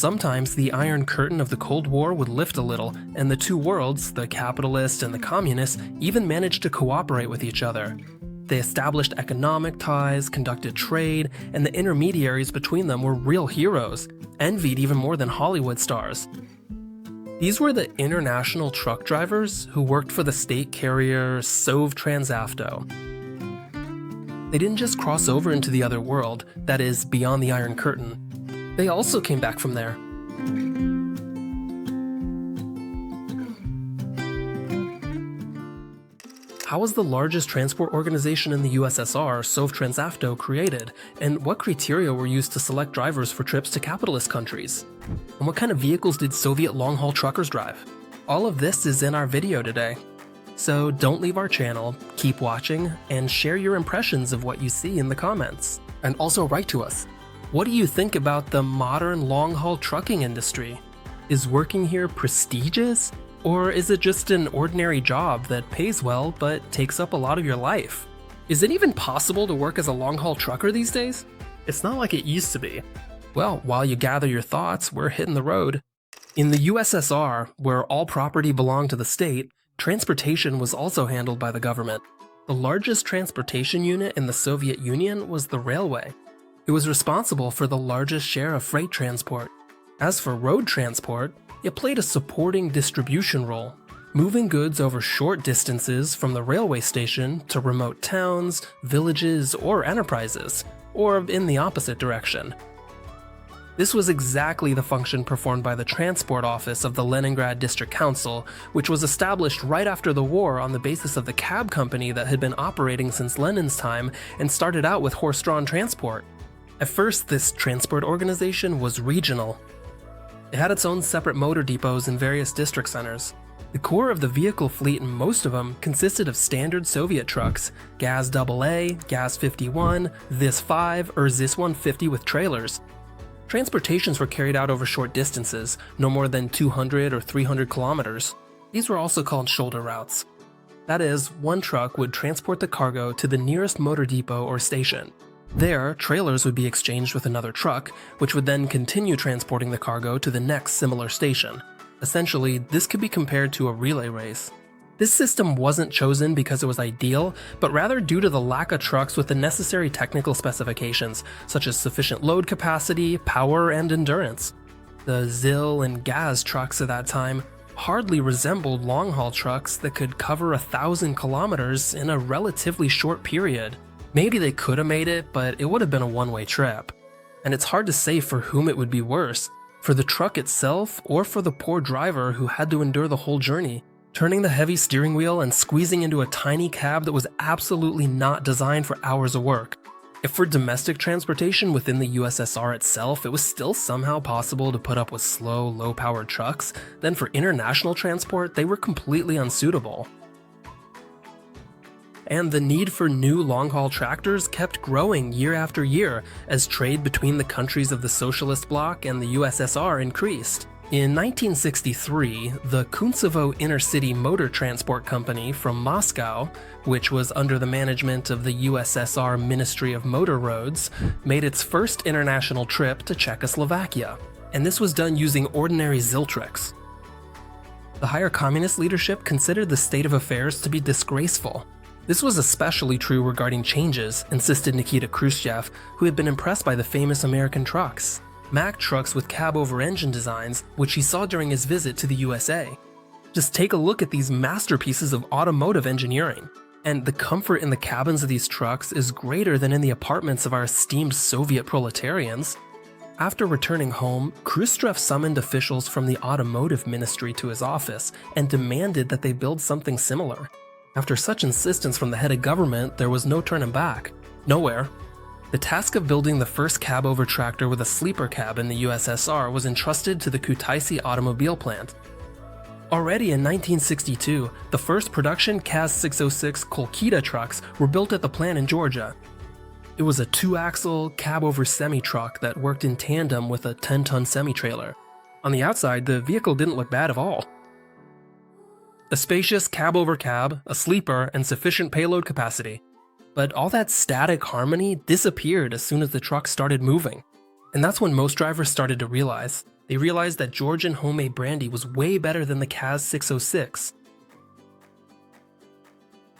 sometimes the Iron Curtain of the Cold War would lift a little, and the two worlds, the capitalist and the communist, even managed to cooperate with each other. They established economic ties, conducted trade, and the intermediaries between them were real heroes, envied even more than Hollywood stars. These were the international truck drivers who worked for the state carrier Sovtransavto. They didn't just cross over into the other world, that is, beyond the Iron Curtain. They also came back from there. How was the largest transport organization in the USSR, Sovtransavto, created, and what criteria were used to select drivers for trips to capitalist countries? And what kind of vehicles did Soviet long-haul truckers drive? All of this is in our video today. So don't leave our channel, keep watching, and share your impressions of what you see in the comments. And also write to us. What do you think about the modern long-haul trucking industry? Is working here prestigious? Or is it just an ordinary job that pays well but takes up a lot of your life? Is it even possible to work as a long-haul trucker these days? It's not like it used to be. Well, while you gather your thoughts, we're hitting the road. In the USSR, where all property belonged to the state, transportation was also handled by the government. The largest transportation unit in the Soviet Union was the railway. It was responsible for the largest share of freight transport. As for road transport, it played a supporting distribution role, moving goods over short distances from the railway station to remote towns, villages, or enterprises, or in the opposite direction. This was exactly the function performed by the Transport Office of the Leningrad District Council, which was established right after the war on the basis of the cab company that had been operating since Lenin's time and started out with horse-drawn transport. At first, this transport organization was regional. It had its own separate motor depots in various district centers. The core of the vehicle fleet in most of them consisted of standard Soviet trucks, Gaz AA, Gaz 51, This 5, or Zis 150 with trailers. Transportations were carried out over short distances, no more than 200 or 300 kilometers. These were also called shoulder routes. That is, one truck would transport the cargo to the nearest motor depot or station. There, trailers would be exchanged with another truck, which would then continue transporting the cargo to the next similar station. Essentially, this could be compared to a relay race. This system wasn't chosen because it was ideal, but rather due to the lack of trucks with the necessary technical specifications, such as sufficient load capacity, power, and endurance. The ZIL and Gaz trucks of that time hardly resembled long-haul trucks that could cover 1,000 kilometers in a relatively short period. Maybe they could have made it, but it would have been a one-way trip. And it's hard to say for whom it would be worse, for the truck itself or for the poor driver who had to endure the whole journey, turning the heavy steering wheel and squeezing into a tiny cab that was absolutely not designed for hours of work. If for domestic transportation within the USSR itself it was still somehow possible to put up with slow, low-powered trucks, then for international transport they were completely unsuitable. And the need for new long-haul tractors kept growing year after year as trade between the countries of the Socialist Bloc and the USSR increased. In 1963, the Kuntsevo Intercity Motor Transport Company from Moscow, which was under the management of the USSR Ministry of Motor Roads, made its first international trip to Czechoslovakia, and this was done using ordinary Ziltrix. The higher communist leadership considered the state of affairs to be disgraceful. This was especially true regarding changes, insisted Nikita Khrushchev, who had been impressed by the famous American trucks. Mack trucks with cab-over-engine designs, which he saw during his visit to the USA. Just take a look at these masterpieces of automotive engineering. And the comfort in the cabins of these trucks is greater than in the apartments of our esteemed Soviet proletarians. After returning home, Khrushchev summoned officials from the automotive ministry to his office and demanded that they build something similar. After such insistence from the head of government, there was no turning back. Nowhere. The task of building the first cab-over tractor with a sleeper cab in the USSR was entrusted to the Kutaisi automobile plant. Already in 1962, the first production KAZ 606 Kolkhida trucks were built at the plant in Georgia. It was a 2-axle, cab-over semi-truck that worked in tandem with a 10-ton semi-trailer. On the outside, the vehicle didn't look bad at all. A spacious cab-over-cab, a sleeper, and sufficient payload capacity. But all that static harmony disappeared as soon as the truck started moving. And that's when most drivers started to realize They realized that Georgian homemade brandy was way better than the Kaz 606.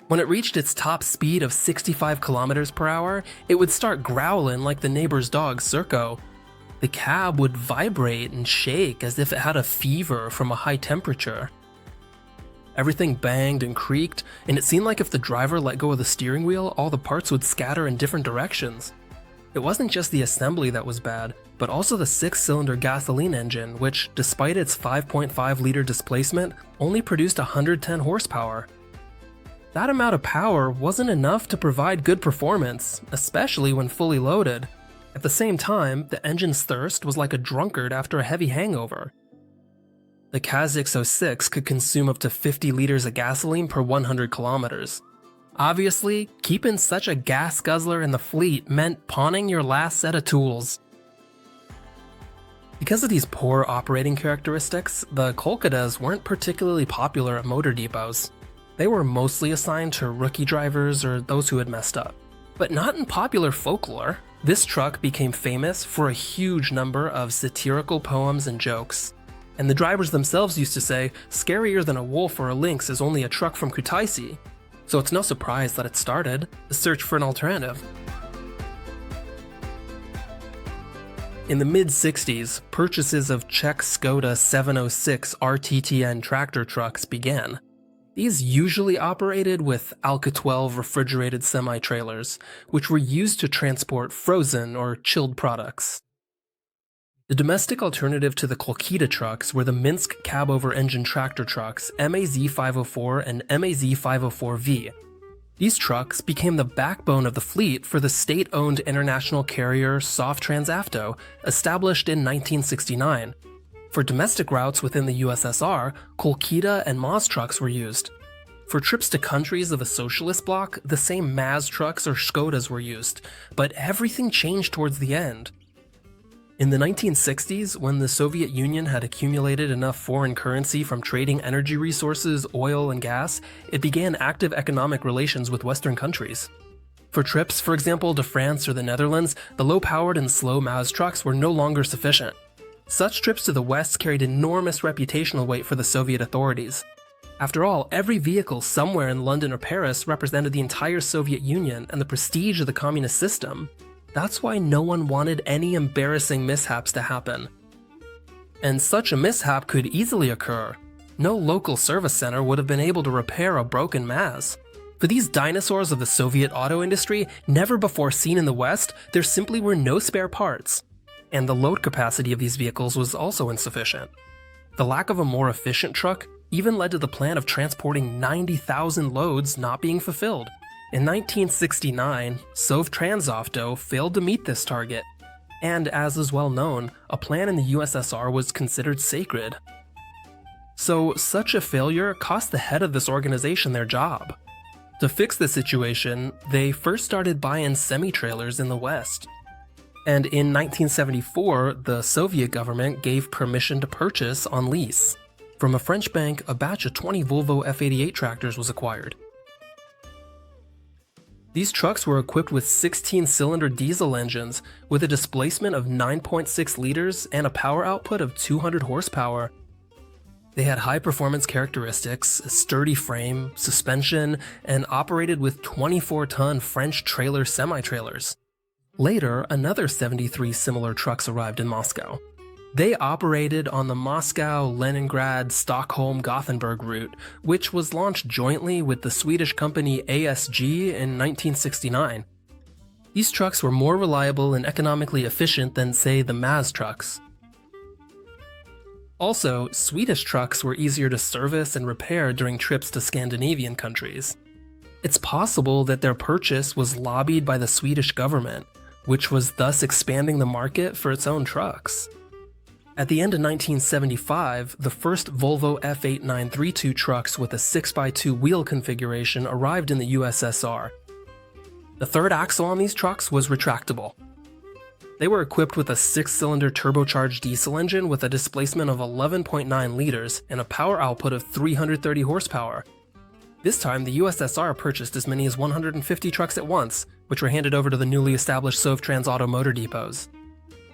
When it reached its top speed of 65 kilometers per hour, it would start growling like the neighbor's dog Circo. The cab would vibrate and shake as if it had a fever from a high temperature. Everything banged and creaked, and it seemed like if the driver let go of the steering wheel, all the parts would scatter in different directions. It wasn't just the assembly that was bad, but also the 6-cylinder gasoline engine, which, despite its 5.5-liter displacement, only produced 110 horsepower. That amount of power wasn't enough to provide good performance, especially when fully loaded. At the same time, the engine's thirst was like a drunkard after a heavy hangover. The Kaz 606 could consume up to 50 liters of gasoline per 100 kilometers. Obviously, keeping such a gas guzzler in the fleet meant pawning your last set of tools. Because of these poor operating characteristics, the Kolkhidas weren't particularly popular at motor depots. They were mostly assigned to rookie drivers or those who had messed up. But not in popular folklore. This truck became famous for a huge number of satirical poems and jokes. And the drivers themselves used to say, scarier than a wolf or a lynx is only a truck from Kutaisi. So it's no surprise that it started the search for an alternative. In the mid-60s, purchases of Czech Skoda 706 RTTN tractor trucks began. These usually operated with Alka-12 refrigerated semi-trailers, which were used to transport frozen or chilled products. The domestic alternative to the Kolkhida trucks were the Minsk cab-over-engine tractor trucks MAZ-504 and MAZ-504V. These trucks became the backbone of the fleet for the state-owned international carrier Sovtransavto, established in 1969. For domestic routes within the USSR, Kolkhida and Maz trucks were used. For trips to countries of a socialist bloc, the same Maz trucks or Skodas were used, but everything changed towards the end. In the 1960s, when the Soviet Union had accumulated enough foreign currency from trading energy resources, oil, and gas, it began active economic relations with Western countries. For trips, for example, to France or the Netherlands, the low-powered and slow Maz trucks were no longer sufficient. Such trips to the West carried enormous reputational weight for the Soviet authorities. After all, every vehicle somewhere in London or Paris represented the entire Soviet Union and the prestige of the communist system. That's why no one wanted any embarrassing mishaps to happen. And such a mishap could easily occur. No local service center would have been able to repair a broken Maz. For these dinosaurs of the Soviet auto industry, never before seen in the West, there simply were no spare parts. And the load capacity of these vehicles was also insufficient. The lack of a more efficient truck even led to the plan of transporting 90,000 loads not being fulfilled. In 1969, Sovtransavto failed to meet this target, and as is well known, a plan in the USSR was considered sacred. So such a failure cost the head of this organization their job. To fix the situation, they first started buying semi-trailers in the West. And in 1974, the Soviet government gave permission to purchase on lease. From a French bank, a batch of 20 Volvo F88 tractors was acquired. These trucks were equipped with 16-cylinder diesel engines with a displacement of 9.6 liters and a power output of 200 horsepower. They had high-performance characteristics, a sturdy frame, suspension, and operated with 24-ton French trailer semi-trailers. Later, another 73 similar trucks arrived in Moscow. They operated on the Moscow, Leningrad, Stockholm, Gothenburg route, which was launched jointly with the Swedish company ASG in 1969. These trucks were more reliable and economically efficient than, say, the Maz trucks. Also, Swedish trucks were easier to service and repair during trips to Scandinavian countries. It's possible that their purchase was lobbied by the Swedish government, which was thus expanding the market for its own trucks. At the end of 1975, the first Volvo F8932 trucks with a 6x2 wheel configuration arrived in the USSR. The third axle on these trucks was retractable. They were equipped with a 6-cylinder turbocharged diesel engine with a displacement of 11.9 liters and a power output of 330 horsepower. This time, the USSR purchased as many as 150 trucks at once, which were handed over to the newly established Sovtrans motor depots.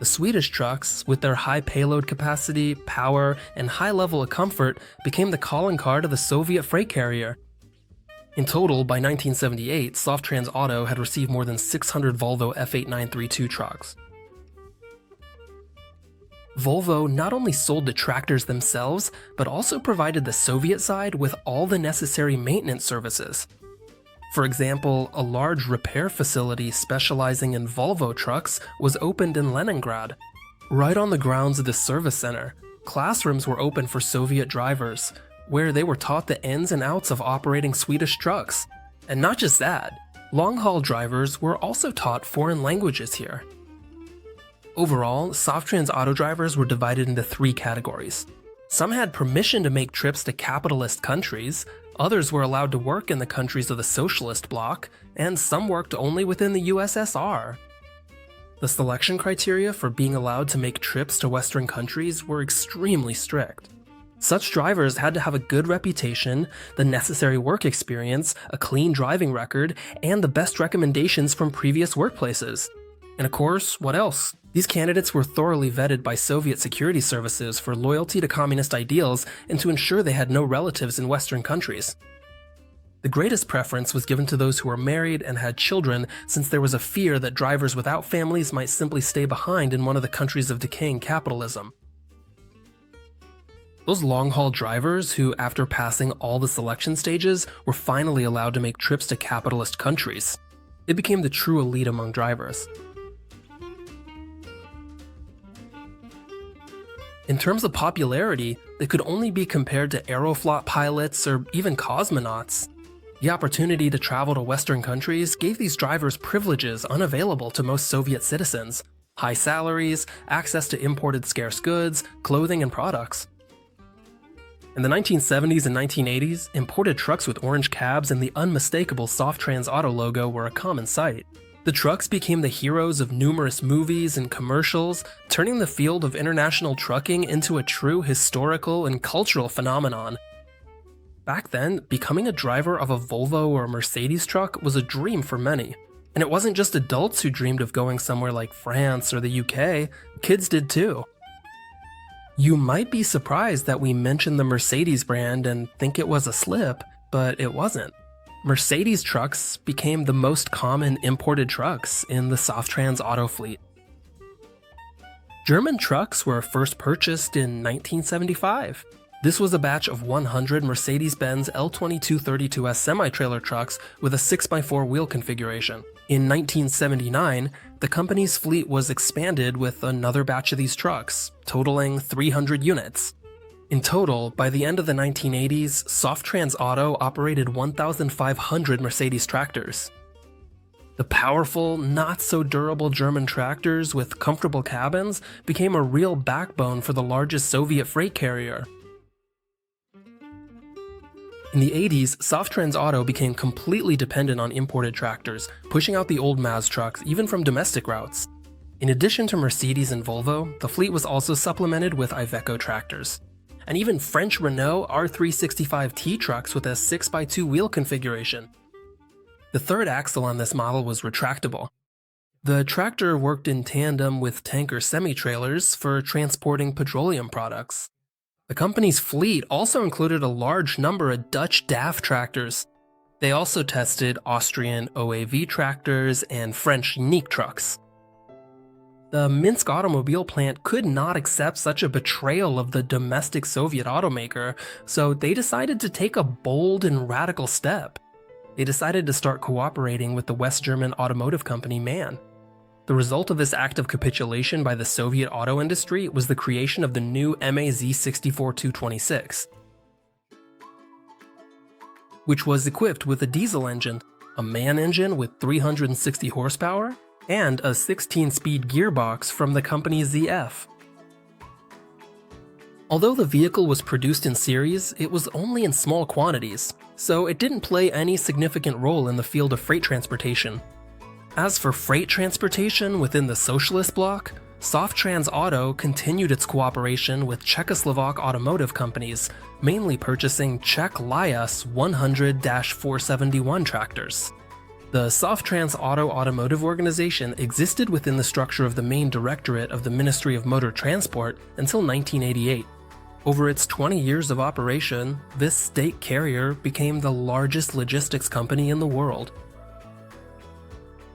The Swedish trucks, with their high payload capacity, power, and high level of comfort, became the calling card of the Soviet freight carrier. In total, by 1978, Sovtransavto had received more than 600 Volvo F8932 trucks. Volvo not only sold the tractors themselves, but also provided the Soviet side with all the necessary maintenance services. For example, a large repair facility specializing in Volvo trucks was opened in Leningrad. Right on the grounds of the service center, classrooms were open for Soviet drivers, where they were taught the ins and outs of operating Swedish trucks. And not just that, long-haul drivers were also taught foreign languages here. Overall, Sovtransavto drivers were divided into 3 categories. Some had permission to make trips to capitalist countries, others were allowed to work in the countries of the socialist bloc, and some worked only within the USSR. The selection criteria for being allowed to make trips to Western countries were extremely strict. Such drivers had to have a good reputation, the necessary work experience, a clean driving record, and the best recommendations from previous workplaces. And of course, what else? These candidates were thoroughly vetted by Soviet security services for loyalty to communist ideals and to ensure they had no relatives in Western countries. The greatest preference was given to those who were married and had children, since there was a fear that drivers without families might simply stay behind in one of the countries of decaying capitalism. Those long-haul drivers who, after passing all the selection stages, were finally allowed to make trips to capitalist countries. It became the true elite among drivers. In terms of popularity, they could only be compared to Aeroflot pilots or even cosmonauts. The opportunity to travel to Western countries gave these drivers privileges unavailable to most Soviet citizens: high salaries, access to imported scarce goods, clothing, and products. In the 1970s and 1980s, imported trucks with orange cabs and the unmistakable Sovtransavto logo were a common sight. The trucks became the heroes of numerous movies and commercials, turning the field of international trucking into a true historical and cultural phenomenon. Back then, becoming a driver of a Volvo or a Mercedes truck was a dream for many. And it wasn't just adults who dreamed of going somewhere like France or the UK, kids did too. You might be surprised that we mentioned the Mercedes brand and think it was a slip, but it wasn't. Mercedes trucks became the most common imported trucks in the Sovtransavto fleet. German trucks were first purchased in 1975. This was a batch of 100 Mercedes-Benz L2232S semi-trailer trucks with a 6x4 wheel configuration. In 1979, the company's fleet was expanded with another batch of these trucks, totaling 300 units. In total, by the end of the 1980s, Sovtransavto operated 1,500 Mercedes tractors. The powerful, not-so-durable German tractors with comfortable cabins became a real backbone for the largest Soviet freight carrier. In the 80s, Sovtransavto became completely dependent on imported tractors, pushing out the old Maz trucks even from domestic routes. In addition to Mercedes and Volvo, the fleet was also supplemented with Iveco tractors. And even French Renault R365T trucks with a 6x2 wheel configuration. The third axle on this model was retractable. The tractor worked in tandem with tanker semi-trailers for transporting petroleum products. The company's fleet also included a large number of Dutch DAF tractors. They also tested Austrian OAV tractors and French Unique trucks. The Minsk automobile plant could not accept such a betrayal of the domestic Soviet automaker, so they decided to take a bold and radical step. They decided to start cooperating with the West German automotive company MAN. The result of this act of capitulation by the Soviet auto industry was the creation of the new MAZ 64226, which was equipped with a diesel engine, a MAN engine with 360 horsepower, and a 16-speed gearbox from the company ZF. Although the vehicle was produced in series, it was only in small quantities, so it didn't play any significant role in the field of freight transportation. As for freight transportation within the socialist bloc, Sovtransavto continued its cooperation with Czechoslovak automotive companies, mainly purchasing Czech Lias 100-471 tractors. The Sovtransavto automotive organization existed within the structure of the main directorate of the Ministry of Motor Transport until 1988. Over its 20 years of operation, this state carrier became the largest logistics company in the world.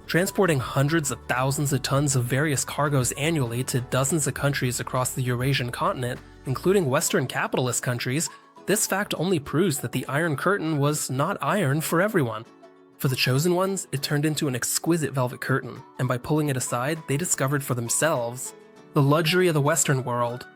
Transporting hundreds of thousands of tons of various cargoes annually to dozens of countries across the Eurasian continent, including Western capitalist countries, this fact only proves that the Iron Curtain was not iron for everyone. For the chosen ones, it turned into an exquisite velvet curtain, and by pulling it aside, they discovered for themselves the luxury of the Western world